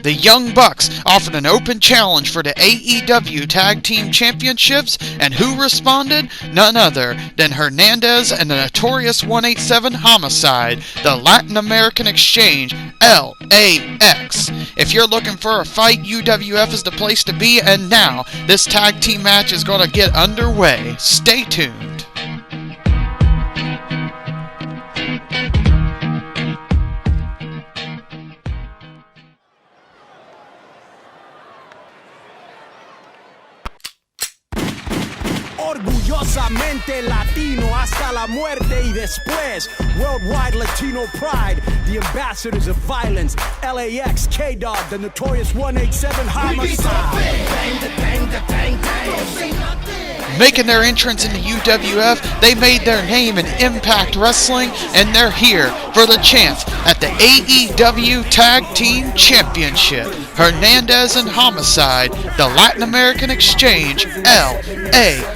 the Young Bucks offered an open challenge for the AEW Tag Team Championships, and who responded? None other than Hernandez and the Notorious 187 Homicide, the Latin American Exchange, LAX. If you're looking for a fight, UWF is the place to be, and now this tag team match is going to get underway. Stay tuned. Orgullosamente Latino hasta la muerte y después. Worldwide Latino pride, the ambassadors of violence. LAX, K-Dog, the Notorious 187 Homicide. Making their entrance into UWF, they made their name in Impact Wrestling, and they're here for the chance at the AEW Tag Team Championship. Hernandez and Homicide, the Latin American Exchange, LAX.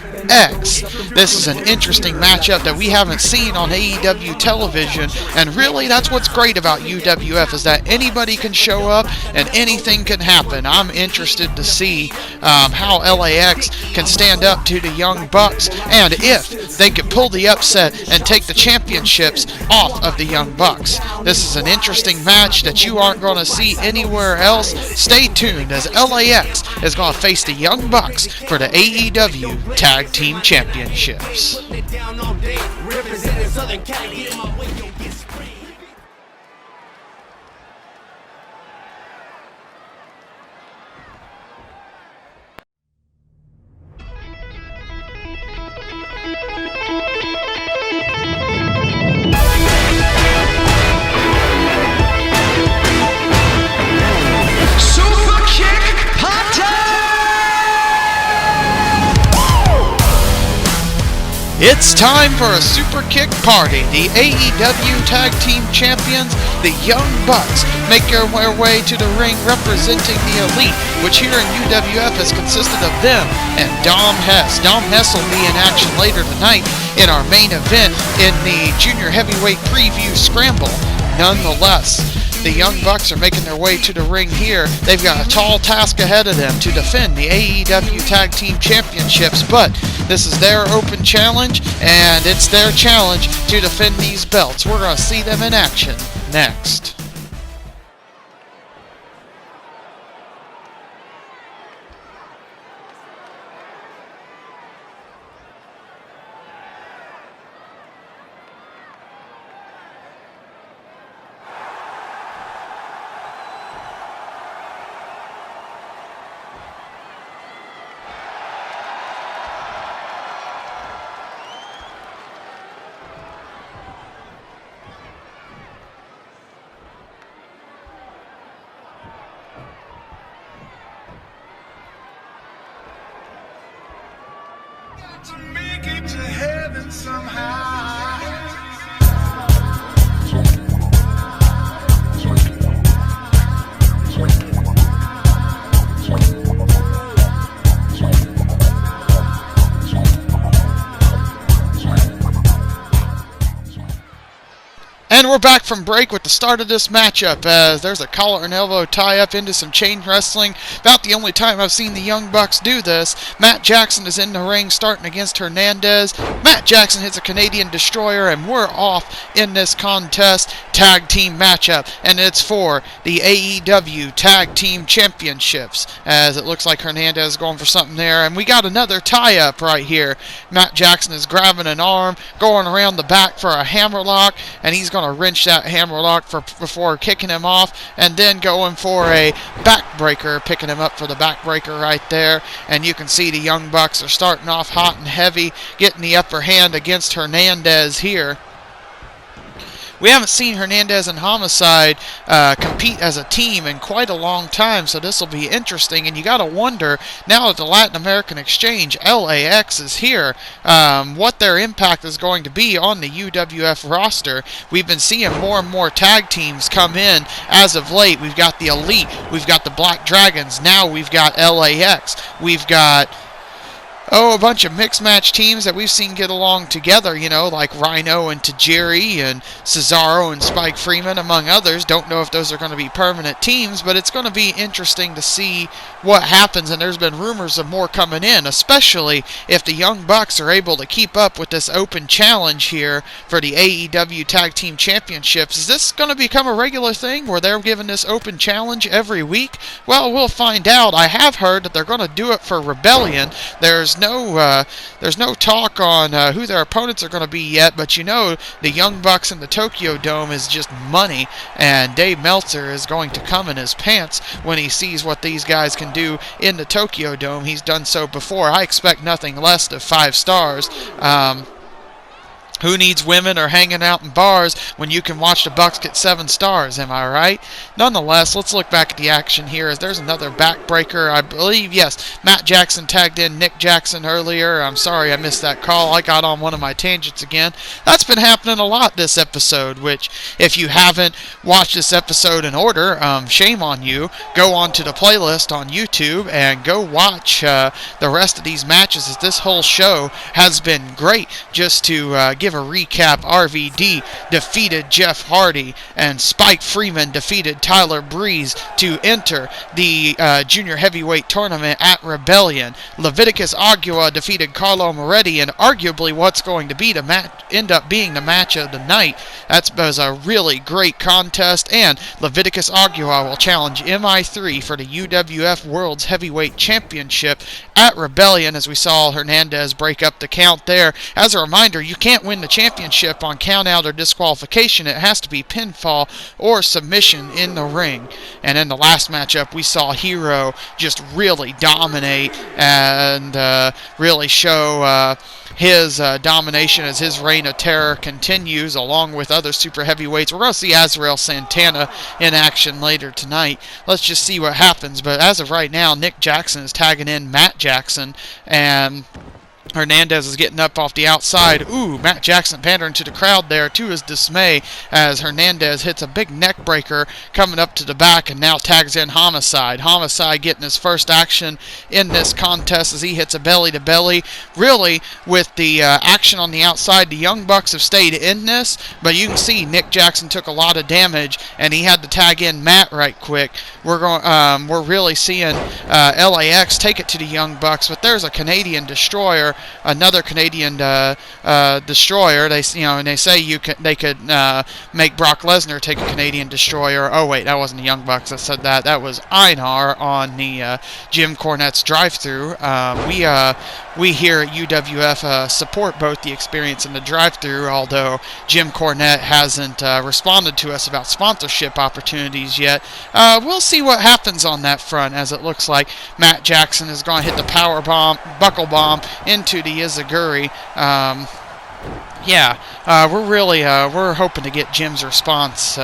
This is an interesting matchup that we haven't seen on AEW television, and really that's what's great about UWF, is that anybody can show up and anything can happen. I'm interested to see how LAX can stand up to the Young Bucks, and if they could pull the upset and take the championships off of the Young Bucks. This is an interesting match that you aren't going to see anywhere else. Stay tuned as LAX is going to face the Young Bucks for the AEW Tag Team Championships. It's time for a super kick party. The AEW Tag Team Champions, the Young Bucks, make their way to the ring representing the Elite, which here in UWF has consisted of them and Dom Hess. Dom Hess will be in action later tonight in our main event in the Junior Heavyweight Preview Scramble. Nonetheless, the Young Bucks are making their way to the ring here. They've got a tall task ahead of them to defend the AEW Tag Team Championships, but this is their open challenge, and it's their challenge to defend these belts. We're going to see them in action next. To make it to heaven somehow. And we're back from break with the start of this matchup, as there's a collar and elbow tie-up into some chain wrestling. About the only time I've seen the Young Bucks do this. Matt Jackson is in the ring starting against Hernandez. Matt Jackson hits a Canadian Destroyer, and we're off in this contest tag team matchup. And it's for the AEW Tag Team Championships, as it looks like Hernandez is going for something there. And we got another tie-up right here. Matt Jackson is grabbing an arm, going around the back for a hammerlock, and he's going to wrench that hammerlock before kicking him off, and then going for a backbreaker, picking him up for the backbreaker right there. And you can see the Young Bucks are starting off hot and heavy, getting the upper hand against Hernandez here. We haven't seen Hernandez and Homicide compete as a team in quite a long time, so this will be interesting. And you got to wonder, now that the Latin American Exchange, LAX, is here, what their impact is going to be on the UWF roster. We've been seeing more and more tag teams come in as of late. We've got the Elite, we've got the Black Dragons, now we've got LAX, we've got a bunch of mixed match teams that we've seen get along together, like Rhino and Tajiri and Cesaro and Spike Freeman, among others. Don't know if those are going to be permanent teams, but it's going to be interesting to see what happens, and there's been rumors of more coming in, especially if the Young Bucks are able to keep up with this open challenge here for the AEW Tag Team Championships. Is this going to become a regular thing where they're giving this open challenge every week? Well, we'll find out. I have heard that they're going to do it for Rebellion. There's no talk on who their opponents are going to be yet, but the Young Bucks in the Tokyo Dome is just money, and Dave Meltzer is going to come in his pants when he sees what these guys can do in the Tokyo Dome. He's done so before. I expect nothing less than 5 stars. Who needs women or hanging out in bars when you can watch the Bucks get 7 stars, am I right? Nonetheless, let's look back at the action here as there's another backbreaker. I believe, yes, Matt Jackson tagged in Nick Jackson earlier. I'm sorry I missed that call. I got on one of my tangents again. That's been happening a lot this episode, which if you haven't watched this episode in order, shame on you. Go on to the playlist on YouTube and go watch the rest of these matches, as this whole show has been great. Just to give a recap, RVD defeated Jeff Hardy, and Spike Freeman defeated Tyler Breeze to enter the junior heavyweight tournament at Rebellion. Leviticus Agua defeated Carlo Moretti, and arguably what's going to be end up being the match of the night. That was a really great contest, and Leviticus Agua will challenge MI3 for the UWF World's Heavyweight Championship at Rebellion, as we saw Hernandez break up the count there. As a reminder, you can't win the championship on countout or disqualification. It has to be pinfall or submission in the ring. And in the last matchup, we saw Hero just really dominate and really show his domination as his reign of terror continues, along with other super heavyweights. We're going to see Azrael Santana in action later tonight. Let's just see what happens. But as of right now, Nick Jackson is tagging in Matt Jackson, and Hernandez is getting up off the outside. Ooh, Matt Jackson pandering to the crowd there to his dismay as Hernandez hits a big neck breaker coming up to the back and now tags in Homicide. Homicide getting his first action in this contest as he hits a belly-to-belly. Really, with the action on the outside, the Young Bucks have stayed in this, but you can see Nick Jackson took a lot of damage and he had to tag in Matt right quick. We're really seeing LAX take it to the Young Bucks, but there's a Canadian Destroyer, another Canadian Destroyer. They say they could make Brock Lesnar take a Canadian Destroyer. Oh wait, that wasn't the Young Bucks that said that. That was Einar on the Jim Cornette's drive-thru. We here at UWF support both the experience and the drive-thru, although Jim Cornette hasn't responded to us about sponsorship opportunities yet. We'll see what happens on that front, as it looks like Matt Jackson is going to hit the buckle bomb into the Izaguri. We're hoping to get Jim's response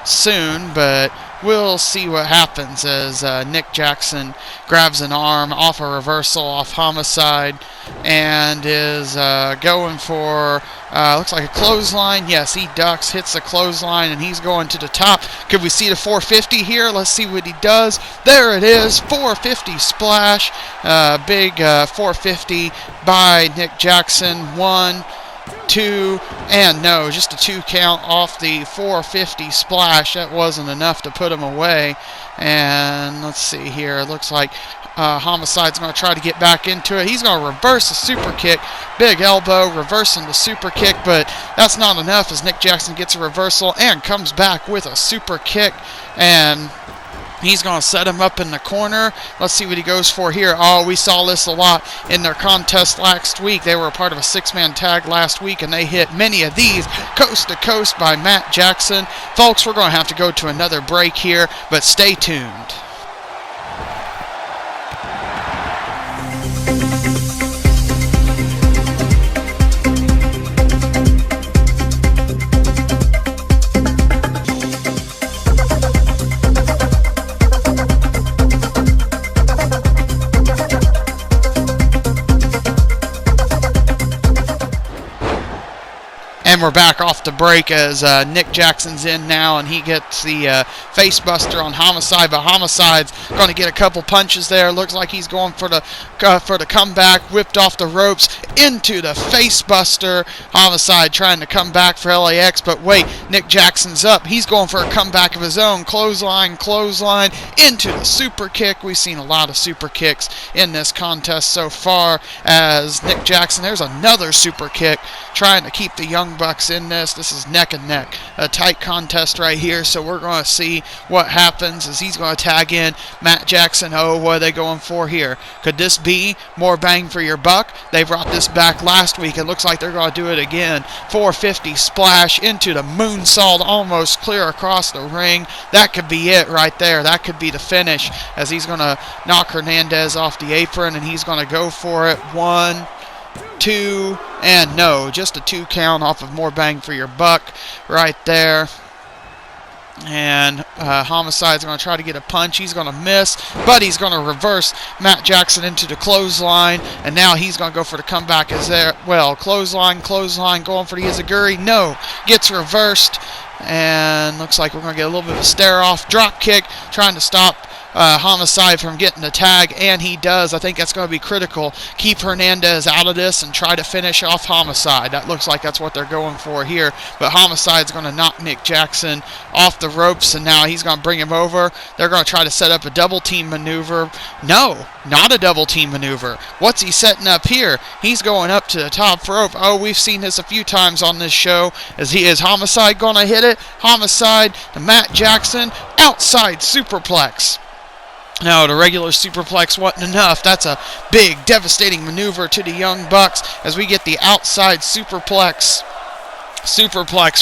soon, but we'll see what happens as Nick Jackson grabs an arm off a reversal off Homicide and is going for, looks like a clothesline. Yes, he ducks, hits the clothesline, and he's going to the top. Could we see the 450 here? Let's see what he does. There it is, 450 splash. Big 450 by Nick Jackson. 1, 2, and no, just a 2 count off the 450 splash. That wasn't enough to put him away. And let's see here. It looks like Homicide's going to try to get back into it. He's going to reverse the super kick. Big elbow, reversing the super kick, but that's not enough as Nick Jackson gets a reversal and comes back with a super kick. And he's going to set him up in the corner. Let's see what he goes for here. Oh, we saw this a lot in their contest last week. They were a part of a 6-man tag last week, and they hit many of these coast to coast by Matt Jackson. Folks, we're going to have to go to another break here, but stay tuned. And we're back off the break as Nick Jackson's in now, and he gets the face buster on Homicide, but Homicide's going to get a couple punches there. Looks like he's going for the comeback, whipped off the ropes into the face buster. Homicide trying to come back for LAX, but wait, Nick Jackson's up. He's going for a comeback of his own. Clothesline into the super kick. We've seen a lot of super kicks in this contest so far as Nick Jackson, there's another super kick, trying to keep the Young Bucks in this. This is neck and neck, a tight contest right here, so we're going to see what happens as he's going to tag in Matt Jackson. Oh, what are they going for here? Could this be more bang for your buck? They brought this back last week. It looks like they're going to do it again. 450 splash into the moonsault, almost clear across the ring. That could be it right there. That could be the finish as he's going to knock Hernandez off the apron, and he's going to go for it. 1, 2, and no, just a 2 count off of more bang for your buck right there. And Homicide's going to try to get a punch. He's going to miss, but he's going to reverse Matt Jackson into the clothesline, and now he's going to go for the comeback as there. Well, clothesline, going for the Izaguri. No, gets reversed, and looks like we're going to get a little bit of a stare-off. Drop kick, trying to stop Homicide from getting the tag, and he does. I think that's going to be critical. Keep Hernandez out of this and try to finish off Homicide. That looks like that's what they're going for here, but Homicide's going to knock Nick Jackson off the ropes, and now he's going to bring him over. They're going to try to set up a double team maneuver. No, not a double team maneuver. What's he setting up here? He's going up to the top rope. Oh, we've seen this a few times on this show. Is Homicide going to hit it? Homicide to Matt Jackson, outside superplex. No, the regular superplex wasn't enough. That's a big, devastating maneuver to the Young Bucks as we get the outside superplex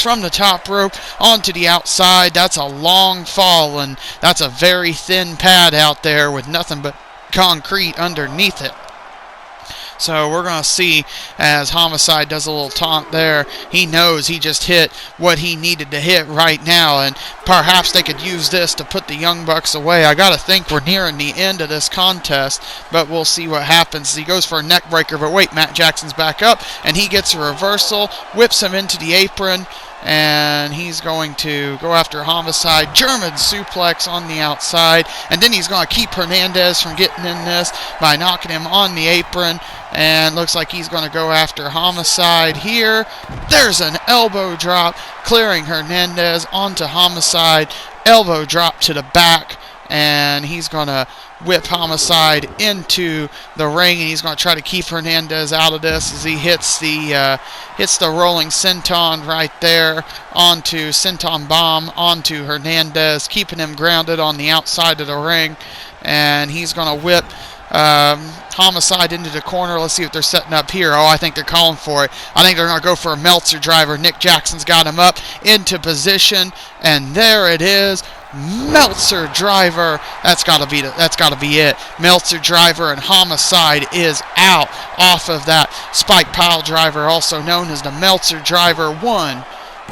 from the top rope onto the outside. That's a long fall, and that's a very thin pad out there with nothing but concrete underneath it. So we're going to see as Homicide does a little taunt there. He knows he just hit what he needed to hit right now, and perhaps they could use this to put the Young Bucks away. I got to think we're nearing the end of this contest, but we'll see what happens. He goes for a neck breaker, but wait, Matt Jackson's back up, and he gets a reversal, whips him into the apron, and he's going to go after Homicide. German suplex on the outside, and then he's going to keep Hernandez from getting in this by knocking him on the apron, and looks like he's going to go after Homicide here. There's an elbow drop, clearing Hernandez onto Homicide. Elbow drop to the back, and he's going to whip Homicide into the ring, and he's going to try to keep Hernandez out of this as he hits the rolling senton right there onto senton bomb onto Hernandez, keeping him grounded on the outside of the ring, and he's going to whip Homicide into the corner. Let's see what they're setting up here. Oh, I think they're calling for it. I think they're going to go for a Meltzer driver. Nick Jackson's got him up into position, and there it is. Meltzer driver. That's got to be it. Meltzer driver, and Homicide is out off of that spike pile driver, also known as the Meltzer driver. 1,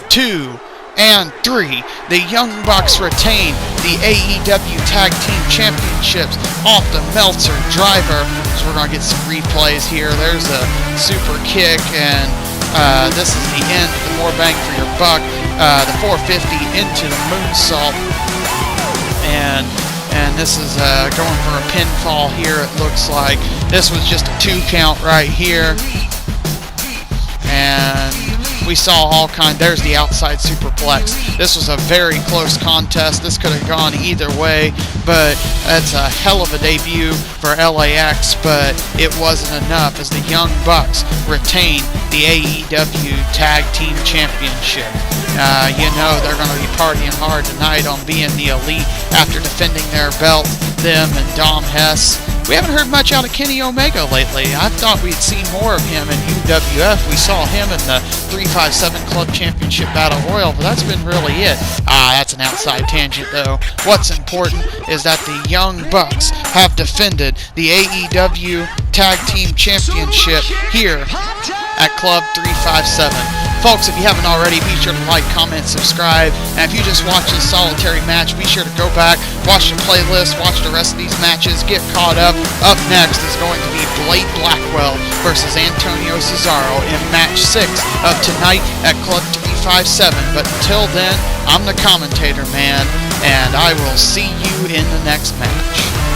2, and 3. The Young Bucks retain the AEW Tag Team Championships off the Meltzer driver. So we're going to get some replays here. There's a super kick, and this is the end of the more bang for your buck. The 450 into the moonsault. And this is going for a pinfall here, it looks like. This was just a 2 count right here. And we saw all kind. There's the outside superplex. This was a very close contest. This could have gone either way, but it's a hell of a debut for LAX, but it wasn't enough as the Young Bucks retain the AEW Tag Team Championship. You know they're going to be partying hard tonight on being the elite after defending their belt, them and Dom Hess. We haven't heard much out of Kenny Omega lately. I thought we'd see more of him in UWF. We saw him in the 357 Club Championship Battle Royal, but that's been really it. That's an outside tangent, though. What's important is that the Young Bucks have defended the AEW Tag Team Championship here at Club 357. Folks, if you haven't already, be sure to like, comment, subscribe. And if you just watch this solitary match, be sure to go back, watch the playlist, watch the rest of these matches, get caught up. Up next is going to be Blade Blackwell versus Antonio Cesaro in match 6 of tonight at Club 357. But until then, I'm the commentator, man, and I will see you in the next match.